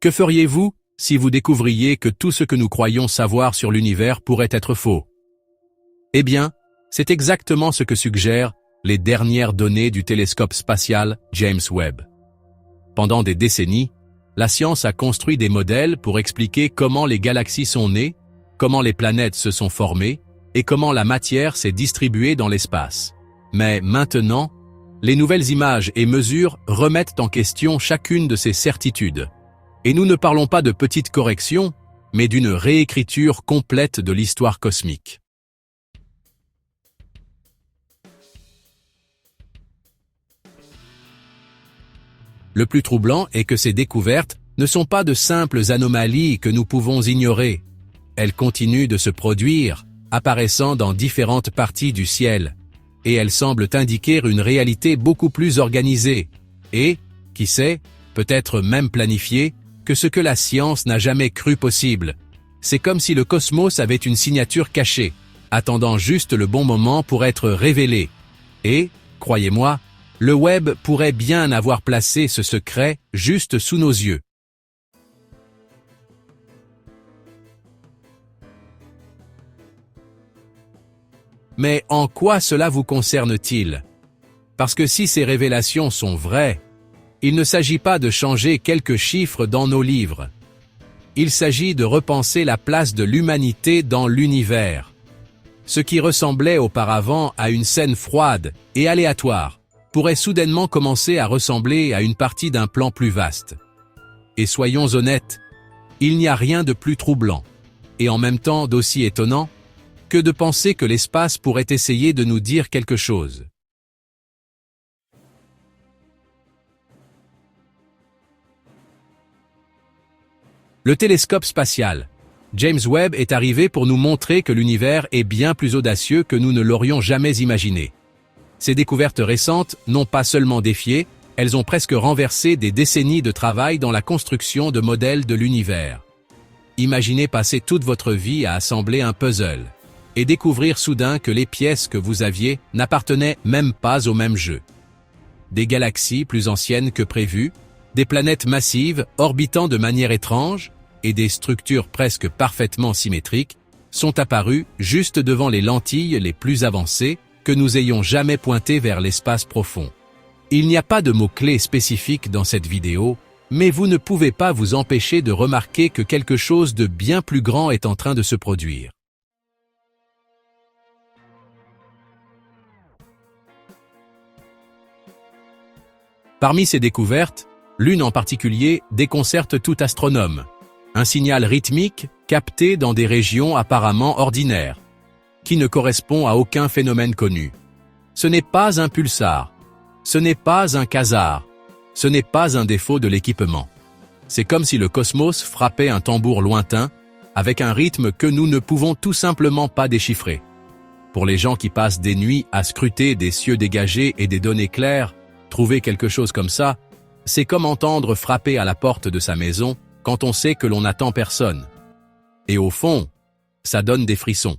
Que feriez-vous si vous découvriez que tout ce que nous croyons savoir sur l'univers pourrait être faux? Eh bien, c'est exactement ce que suggèrent les dernières données du télescope spatial James Webb. Pendant des décennies, la science a construit des modèles pour expliquer comment les galaxies sont nées, comment les planètes se sont formées et comment la matière s'est distribuée dans l'espace. Mais maintenant, les nouvelles images et mesures remettent en question chacune de ces certitudes. Et nous ne parlons pas de petites corrections, mais d'une réécriture complète de l'histoire cosmique. Le plus troublant est que ces découvertes ne sont pas de simples anomalies que nous pouvons ignorer. Elles continuent de se produire, apparaissant dans différentes parties du ciel, et elles semblent indiquer une réalité beaucoup plus organisée, et, qui sait, peut-être même planifiée, que ce que la science n'a jamais cru possible. C'est comme si le cosmos avait une signature cachée, attendant juste le bon moment pour être révélée. Et, croyez-moi, le web pourrait bien avoir placé ce secret juste sous nos yeux. Mais en quoi cela vous concerne-t-il? Parce que si ces révélations sont vraies, il ne s'agit pas de changer quelques chiffres dans nos livres. Il s'agit de repenser la place de l'humanité dans l'univers. Ce qui ressemblait auparavant à une scène froide et aléatoire pourrait soudainement commencer à ressembler à une partie d'un plan plus vaste. Et soyons honnêtes, il n'y a rien de plus troublant, et en même temps d'aussi étonnant, que de penser que l'espace pourrait essayer de nous dire quelque chose. Le télescope spatial James Webb est arrivé pour nous montrer que l'univers est bien plus audacieux que nous ne l'aurions jamais imaginé. Ces découvertes récentes n'ont pas seulement défié, elles ont presque renversé des décennies de travail dans la construction de modèles de l'univers. Imaginez passer toute votre vie à assembler un puzzle et découvrir soudain que les pièces que vous aviez n'appartenaient même pas au même jeu. Des galaxies plus anciennes que prévues, des planètes massives orbitant de manière étrange et des structures presque parfaitement symétriques sont apparues juste devant les lentilles les plus avancées que nous ayons jamais pointées vers l'espace profond. Il n'y a pas de mots-clés spécifiques dans cette vidéo, mais vous ne pouvez pas vous empêcher de remarquer que quelque chose de bien plus grand est en train de se produire. Parmi ces découvertes, l'une en particulier déconcerte tout astronome. Un signal rythmique capté dans des régions apparemment ordinaires, qui ne correspond à aucun phénomène connu. Ce n'est pas un pulsar, ce n'est pas un quasar, ce n'est pas un défaut de l'équipement. C'est comme si le cosmos frappait un tambour lointain, avec un rythme que nous ne pouvons tout simplement pas déchiffrer. Pour les gens qui passent des nuits à scruter des cieux dégagés et des données claires, trouver quelque chose comme ça, c'est comme entendre frapper à la porte de sa maison quand on sait que l'on n'attend personne. Et au fond, ça donne des frissons.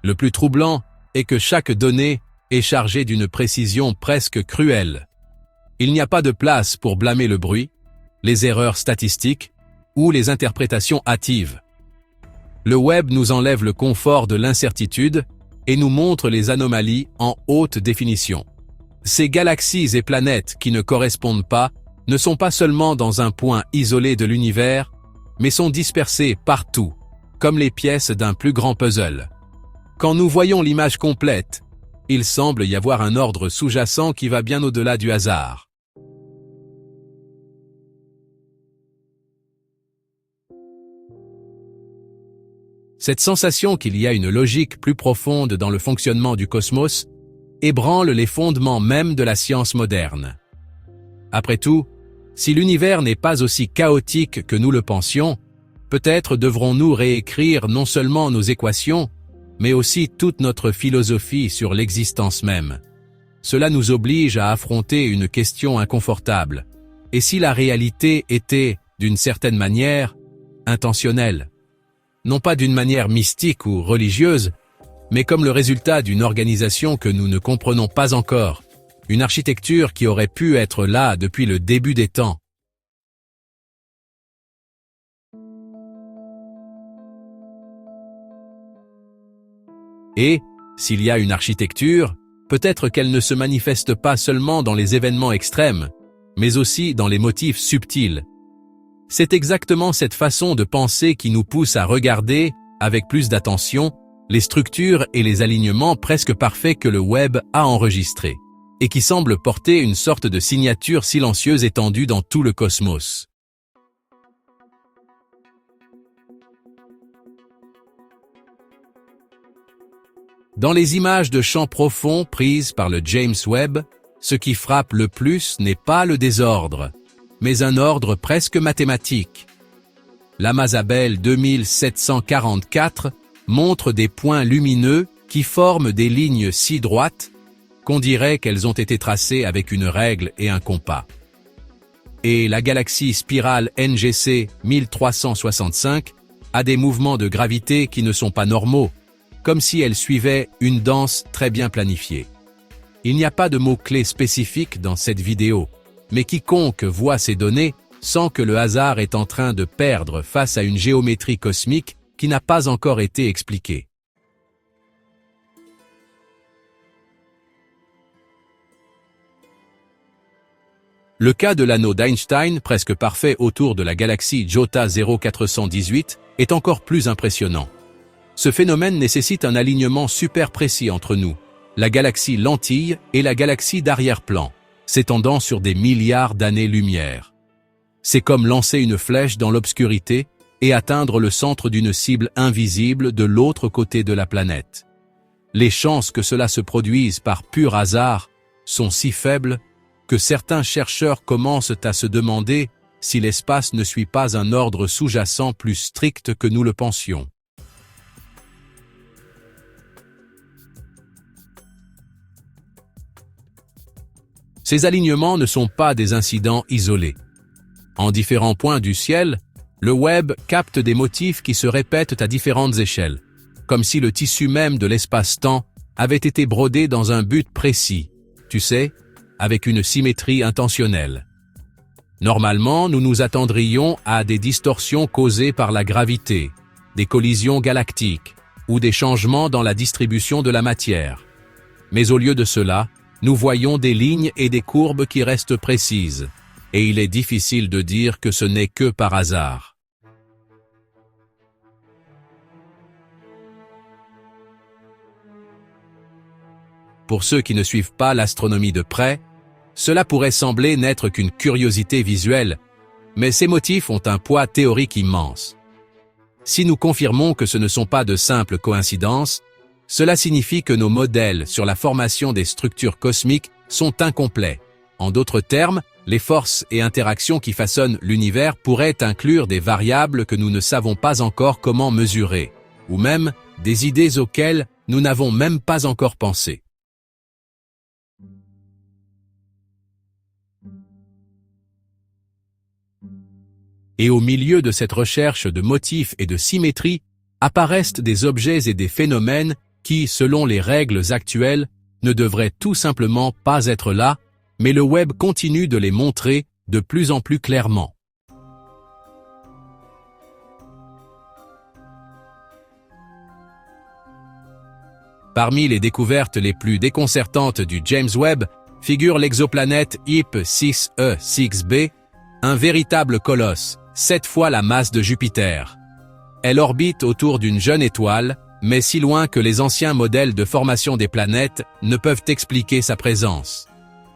Le plus troublant est que chaque donnée est chargée d'une précision presque cruelle. Il n'y a pas de place pour blâmer le bruit, les erreurs statistiques ou les interprétations hâtives. Le web nous enlève le confort de l'incertitude et nous montre les anomalies en haute définition. Ces galaxies et planètes qui ne correspondent pas ne sont pas seulement dans un point isolé de l'univers, mais sont dispersées partout, comme les pièces d'un plus grand puzzle. Quand nous voyons l'image complète, il semble y avoir un ordre sous-jacent qui va bien au-delà du hasard. Cette sensation qu'il y a une logique plus profonde dans le fonctionnement du cosmos ébranle les fondements même de la science moderne. Après tout, si l'univers n'est pas aussi chaotique que nous le pensions, peut-être devrons-nous réécrire non seulement nos équations, mais aussi toute notre philosophie sur l'existence même. Cela nous oblige à affronter une question inconfortable. Et si la réalité était, d'une certaine manière, intentionnelle? Non pas d'une manière mystique ou religieuse, mais comme le résultat d'une organisation que nous ne comprenons pas encore, une architecture qui aurait pu être là depuis le début des temps. Et, s'il y a une architecture, peut-être qu'elle ne se manifeste pas seulement dans les événements extrêmes, mais aussi dans les motifs subtils. C'est exactement cette façon de penser qui nous pousse à regarder, avec plus d'attention, les structures et les alignements presque parfaits que le web a enregistrés, et qui semblent porter une sorte de signature silencieuse étendue dans tout le cosmos. Dans les images de champs profonds prises par le James Webb, ce qui frappe le plus n'est pas le désordre, mais un ordre presque mathématique. La Mazabelle 2744 montre des points lumineux qui forment des lignes si droites qu'on dirait qu'elles ont été tracées avec une règle et un compas. Et la galaxie spirale NGC 1365 a des mouvements de gravité qui ne sont pas normaux, comme si elle suivait une danse très bien planifiée. Il n'y a pas de mots-clés spécifiques dans cette vidéo, mais quiconque voit ces données sent que le hasard est en train de perdre face à une géométrie cosmique qui n'a pas encore été expliquée. Le cas de l'anneau d'Einstein, presque parfait autour de la galaxie Jota 0418, est encore plus impressionnant. Ce phénomène nécessite un alignement super précis entre nous, la galaxie lentille et la galaxie d'arrière-plan, s'étendant sur des milliards d'années-lumière. C'est comme lancer une flèche dans l'obscurité et atteindre le centre d'une cible invisible de l'autre côté de la planète. Les chances que cela se produise par pur hasard sont si faibles que certains chercheurs commencent à se demander si l'espace ne suit pas un ordre sous-jacent plus strict que nous le pensions. Ces alignements ne sont pas des incidents isolés. En différents points du ciel, le web capte des motifs qui se répètent à différentes échelles, comme si le tissu même de l'espace-temps avait été brodé dans un but précis, tu sais, avec une symétrie intentionnelle. Normalement, nous nous attendrions à des distorsions causées par la gravité, des collisions galactiques, ou des changements dans la distribution de la matière. Mais au lieu de cela, nous voyons des lignes et des courbes qui restent précises, et il est difficile de dire que ce n'est que par hasard. Pour ceux qui ne suivent pas l'astronomie de près, cela pourrait sembler n'être qu'une curiosité visuelle, mais ces motifs ont un poids théorique immense. Si nous confirmons que ce ne sont pas de simples coïncidences, cela signifie que nos modèles sur la formation des structures cosmiques sont incomplets. En d'autres termes, les forces et interactions qui façonnent l'univers pourraient inclure des variables que nous ne savons pas encore comment mesurer, ou même des idées auxquelles nous n'avons même pas encore pensé. Et au milieu de cette recherche de motifs et de symétrie, apparaissent des objets et des phénomènes qui, selon les règles actuelles, ne devraient tout simplement pas être là, mais le web continue de les montrer de plus en plus clairement. Parmi les découvertes les plus déconcertantes du James Webb figure l'exoplanète IP6E6b, un véritable colosse, 7 fois la masse de Jupiter. Elle orbite autour d'une jeune étoile, mais si loin que les anciens modèles de formation des planètes ne peuvent expliquer sa présence.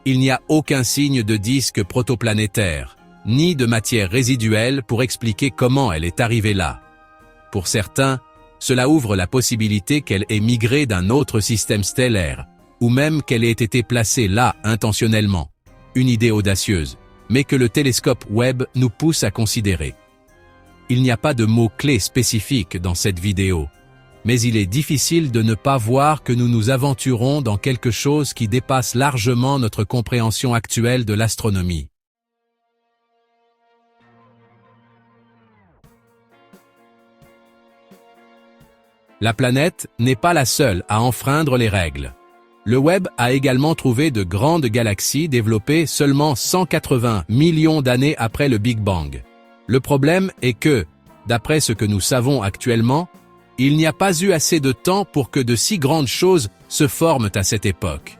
Il n'y a aucun signe de disque protoplanétaire, ni de matière résiduelle pour expliquer comment elle est arrivée là. Pour certains, cela ouvre la possibilité qu'elle ait migré d'un autre système stellaire, ou même qu'elle ait été placée là intentionnellement. Une idée audacieuse, mais que le télescope Webb nous pousse à considérer. Il n'y a pas de mots-clés spécifiques dans cette vidéo, mais il est difficile de ne pas voir que nous nous aventurons dans quelque chose qui dépasse largement notre compréhension actuelle de l'astronomie. La planète n'est pas la seule à enfreindre les règles. Le Webb a également trouvé de grandes galaxies développées seulement 180 millions d'années après le Big Bang. Le problème est que, d'après ce que nous savons actuellement, il n'y a pas eu assez de temps pour que de si grandes choses se forment à cette époque.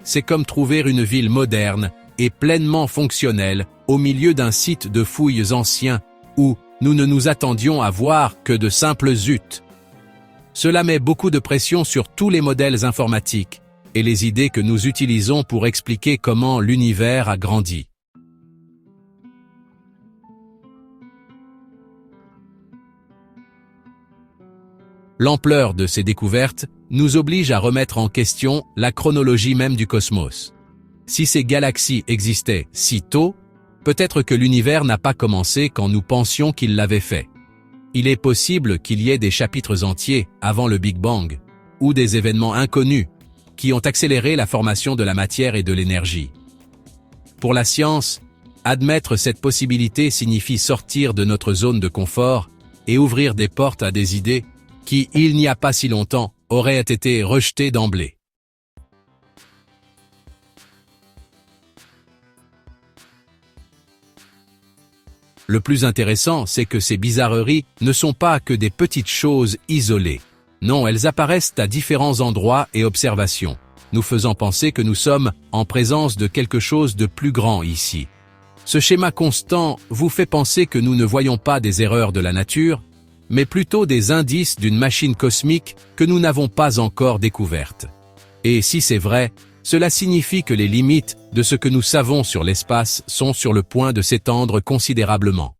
C'est comme trouver une ville moderne et pleinement fonctionnelle au milieu d'un site de fouilles anciens où nous ne nous attendions à voir que de simples zut. Cela met beaucoup de pression sur tous les modèles informatiques et les idées que nous utilisons pour expliquer comment l'univers a grandi. L'ampleur de ces découvertes nous oblige à remettre en question la chronologie même du cosmos. Si ces galaxies existaient si tôt, peut-être que l'univers n'a pas commencé quand nous pensions qu'il l'avait fait. Il est possible qu'il y ait des chapitres entiers avant le Big Bang, ou des événements inconnus qui ont accéléré la formation de la matière et de l'énergie. Pour la science, admettre cette possibilité signifie sortir de notre zone de confort et ouvrir des portes à des idées qui, il n'y a pas si longtemps, auraient été rejetées d'emblée. Le plus intéressant, c'est que ces bizarreries ne sont pas que des petites choses isolées. Non, elles apparaissent à différents endroits et observations, nous faisant penser que nous sommes en présence de quelque chose de plus grand ici. Ce schéma constant vous fait penser que nous ne voyons pas des erreurs de la nature, mais plutôt des indices d'une machine cosmique que nous n'avons pas encore découverte. Et si c'est vrai, cela signifie que les limites de ce que nous savons sur l'espace sont sur le point de s'étendre considérablement.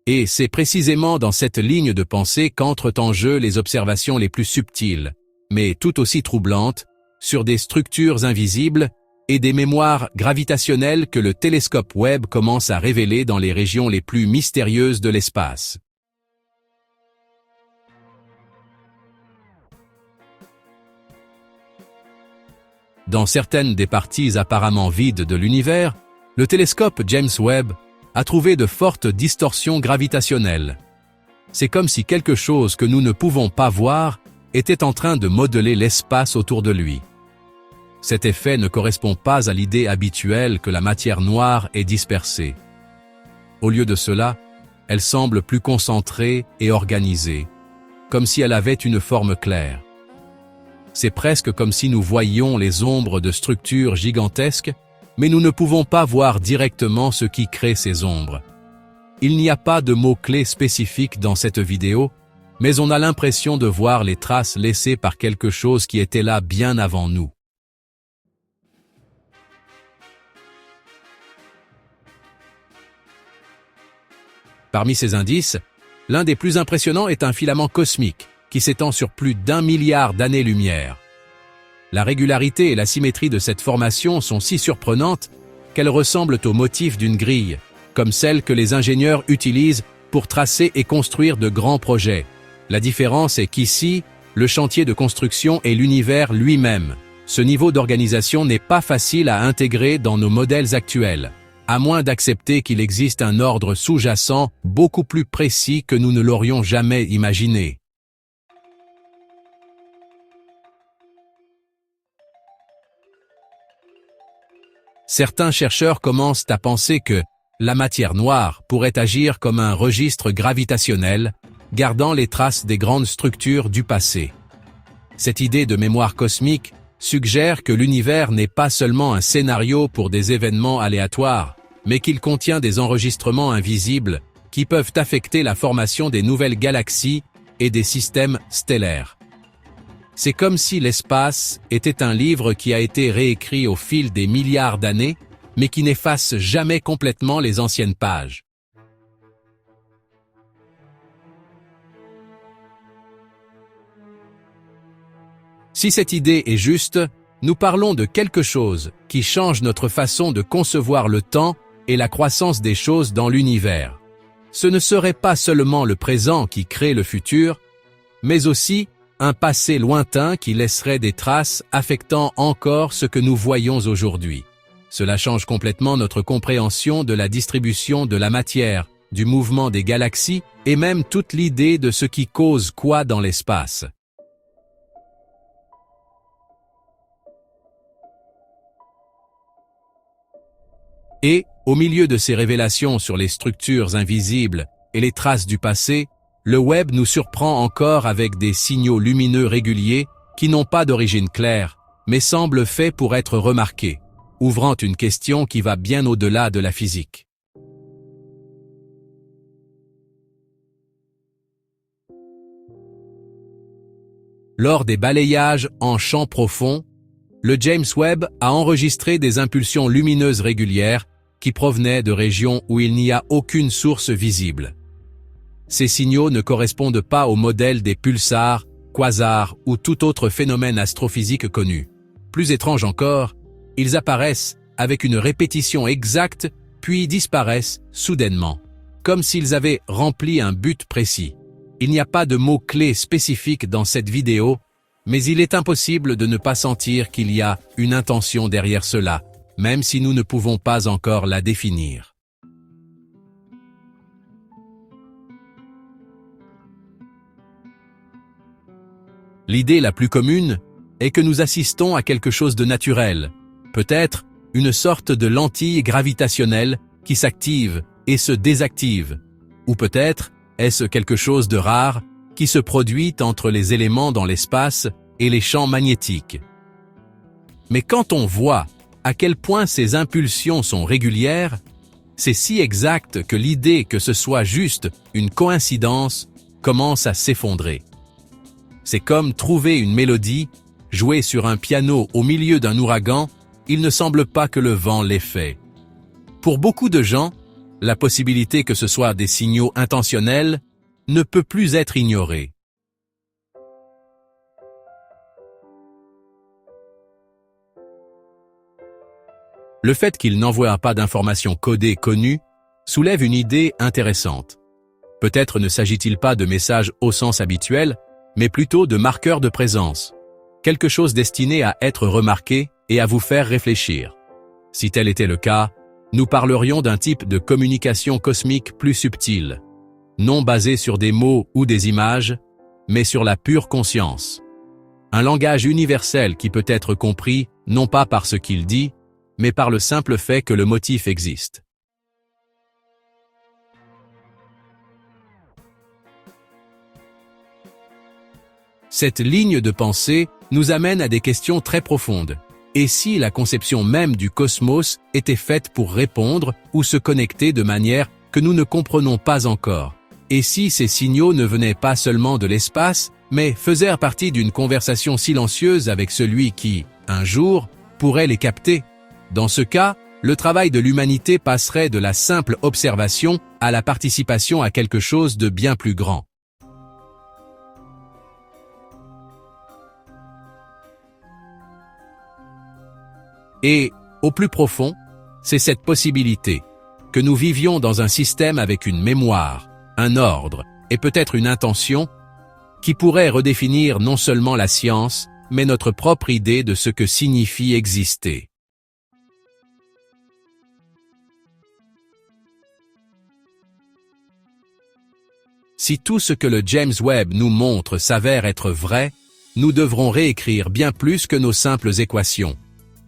Et c'est précisément dans cette ligne de pensée qu'entrent en jeu les observations les plus subtiles, mais tout aussi troublantes, sur des structures invisibles et des mémoires gravitationnelles que le télescope Webb commence à révéler dans les régions les plus mystérieuses de l'espace. Dans certaines des parties apparemment vides de l'univers, le télescope James Webb a trouvé de fortes distorsions gravitationnelles. C'est comme si quelque chose que nous ne pouvons pas voir était en train de modeler l'espace autour de lui. Cet effet ne correspond pas à l'idée habituelle que la matière noire est dispersée. Au lieu de cela, elle semble plus concentrée et organisée, comme si elle avait une forme claire. C'est presque comme si nous voyions les ombres de structures gigantesques, mais nous ne pouvons pas voir directement ce qui crée ces ombres. Il n'y a pas de mots-clés spécifiques dans cette vidéo, mais on a l'impression de voir les traces laissées par quelque chose qui était là bien avant nous. Parmi ces indices, l'un des plus impressionnants est un filament cosmique qui s'étend sur plus d'1 milliard d'années-lumière. La régularité et la symétrie de cette formation sont si surprenantes qu'elles ressemblent au motif d'une grille, comme celle que les ingénieurs utilisent pour tracer et construire de grands projets. La différence est qu'ici, le chantier de construction est l'univers lui-même. Ce niveau d'organisation n'est pas facile à intégrer dans nos modèles actuels, à moins d'accepter qu'il existe un ordre sous-jacent beaucoup plus précis que nous ne l'aurions jamais imaginé. Certains chercheurs commencent à penser que la matière noire pourrait agir comme un registre gravitationnel, gardant les traces des grandes structures du passé. Cette idée de mémoire cosmique suggère que l'univers n'est pas seulement un scénario pour des événements aléatoires, mais qu'il contient des enregistrements invisibles qui peuvent affecter la formation des nouvelles galaxies et des systèmes stellaires. C'est comme si l'espace était un livre qui a été réécrit au fil des milliards d'années, mais qui n'efface jamais complètement les anciennes pages. Si cette idée est juste, nous parlons de quelque chose qui change notre façon de concevoir le temps et la croissance des choses dans l'univers. Ce ne serait pas seulement le présent qui crée le futur, mais aussi un passé lointain qui laisserait des traces affectant encore ce que nous voyons aujourd'hui. Cela change complètement notre compréhension de la distribution de la matière, du mouvement des galaxies et même toute l'idée de ce qui cause quoi dans l'espace. Et, au milieu de ces révélations sur les structures invisibles et les traces du passé, le web nous surprend encore avec des signaux lumineux réguliers qui n'ont pas d'origine claire, mais semblent faits pour être remarqués, ouvrant une question qui va bien au-delà de la physique. Lors des balayages en champ profond, le James Webb a enregistré des impulsions lumineuses régulières qui provenaient de régions où il n'y a aucune source visible. Ces signaux ne correspondent pas au modèle des pulsars, quasars ou tout autre phénomène astrophysique connu. Plus étrange encore, ils apparaissent avec une répétition exacte puis disparaissent soudainement, comme s'ils avaient rempli un but précis. Il n'y a pas de mots-clés spécifiques dans cette vidéo, mais il est impossible de ne pas sentir qu'il y a une intention derrière cela, même si nous ne pouvons pas encore la définir. L'idée la plus commune est que nous assistons à quelque chose de naturel, peut-être une sorte de lentille gravitationnelle qui s'active et se désactive, ou peut-être est-ce quelque chose de rare qui se produit entre les éléments dans l'espace et les champs magnétiques. Mais quand on voit à quel point ces impulsions sont régulières, c'est si exact que l'idée que ce soit juste une coïncidence commence à s'effondrer. C'est comme trouver une mélodie, jouer sur un piano au milieu d'un ouragan, il ne semble pas que le vent l'ait fait. Pour beaucoup de gens, la possibilité que ce soit des signaux intentionnels ne peut plus être ignorée. Le fait qu'il n'envoie pas d'informations codées connues soulève une idée intéressante. Peut-être ne s'agit-il pas de messages au sens habituel, mais plutôt de marqueurs de présence. Quelque chose destiné à être remarqué et à vous faire réfléchir. Si tel était le cas, nous parlerions d'un type de communication cosmique plus subtile, non basé sur des mots ou des images, mais sur la pure conscience. Un langage universel qui peut être compris non pas par ce qu'il dit, mais par le simple fait que le motif existe. Cette ligne de pensée nous amène à des questions très profondes. Et si la conception même du cosmos était faite pour répondre ou se connecter de manière que nous ne comprenons pas encore? Et si ces signaux ne venaient pas seulement de l'espace, mais faisaient partie d'une conversation silencieuse avec celui qui, un jour, pourrait les capter? Dans ce cas, le travail de l'humanité passerait de la simple observation à la participation à quelque chose de bien plus grand. Et, au plus profond, c'est cette possibilité, que nous vivions dans un système avec une mémoire, un ordre, et peut-être une intention, qui pourrait redéfinir non seulement la science, mais notre propre idée de ce que signifie exister. Si tout ce que le James Webb nous montre s'avère être vrai, nous devrons réécrire bien plus que nos simples équations.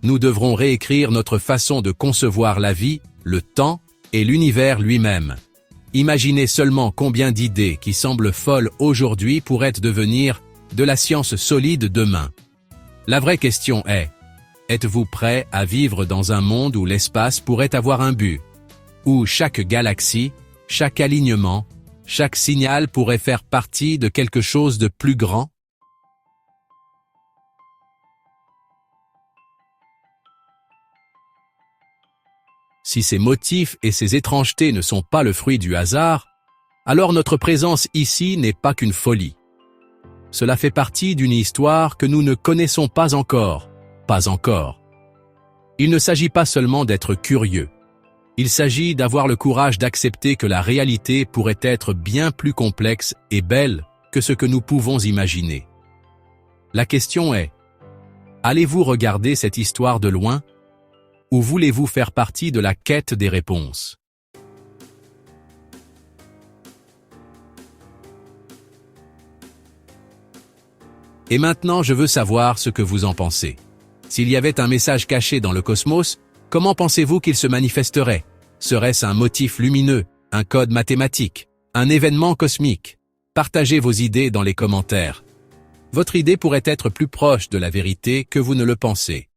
Nous devrons réécrire notre façon de concevoir la vie, le temps et l'univers lui-même. Imaginez seulement combien d'idées qui semblent folles aujourd'hui pourraient devenir de la science solide demain. La vraie question est, êtes-vous prêt à vivre dans un monde où l'espace pourrait avoir un but? Où chaque galaxie, chaque alignement, chaque signal pourrait faire partie de quelque chose de plus grand? Si ces motifs et ces étrangetés ne sont pas le fruit du hasard, alors notre présence ici n'est pas qu'une folie. Cela fait partie d'une histoire que nous ne connaissons pas encore, pas encore. Il ne s'agit pas seulement d'être curieux. Il s'agit d'avoir le courage d'accepter que la réalité pourrait être bien plus complexe et belle que ce que nous pouvons imaginer. La question est, allez-vous regarder cette histoire de loin? ou voulez-vous faire partie de la quête des réponses? Et maintenant, je veux savoir ce que vous en pensez. S'il y avait un message caché dans le cosmos, comment pensez-vous qu'il se manifesterait? Serait-ce un motif lumineux, un code mathématique, un événement cosmique? Partagez vos idées dans les commentaires. Votre idée pourrait être plus proche de la vérité que vous ne le pensez.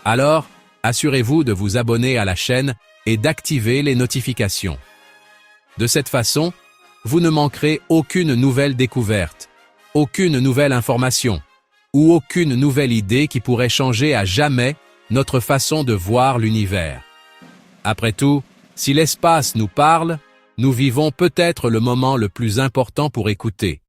Alors, assurez-vous de vous abonner à la chaîne et d'activer les notifications. De cette façon, vous ne manquerez aucune nouvelle découverte, aucune nouvelle information ou aucune nouvelle idée qui pourrait changer à jamais notre façon de voir l'univers. Après tout, si l'espace nous parle, nous vivons peut-être le moment le plus important pour écouter.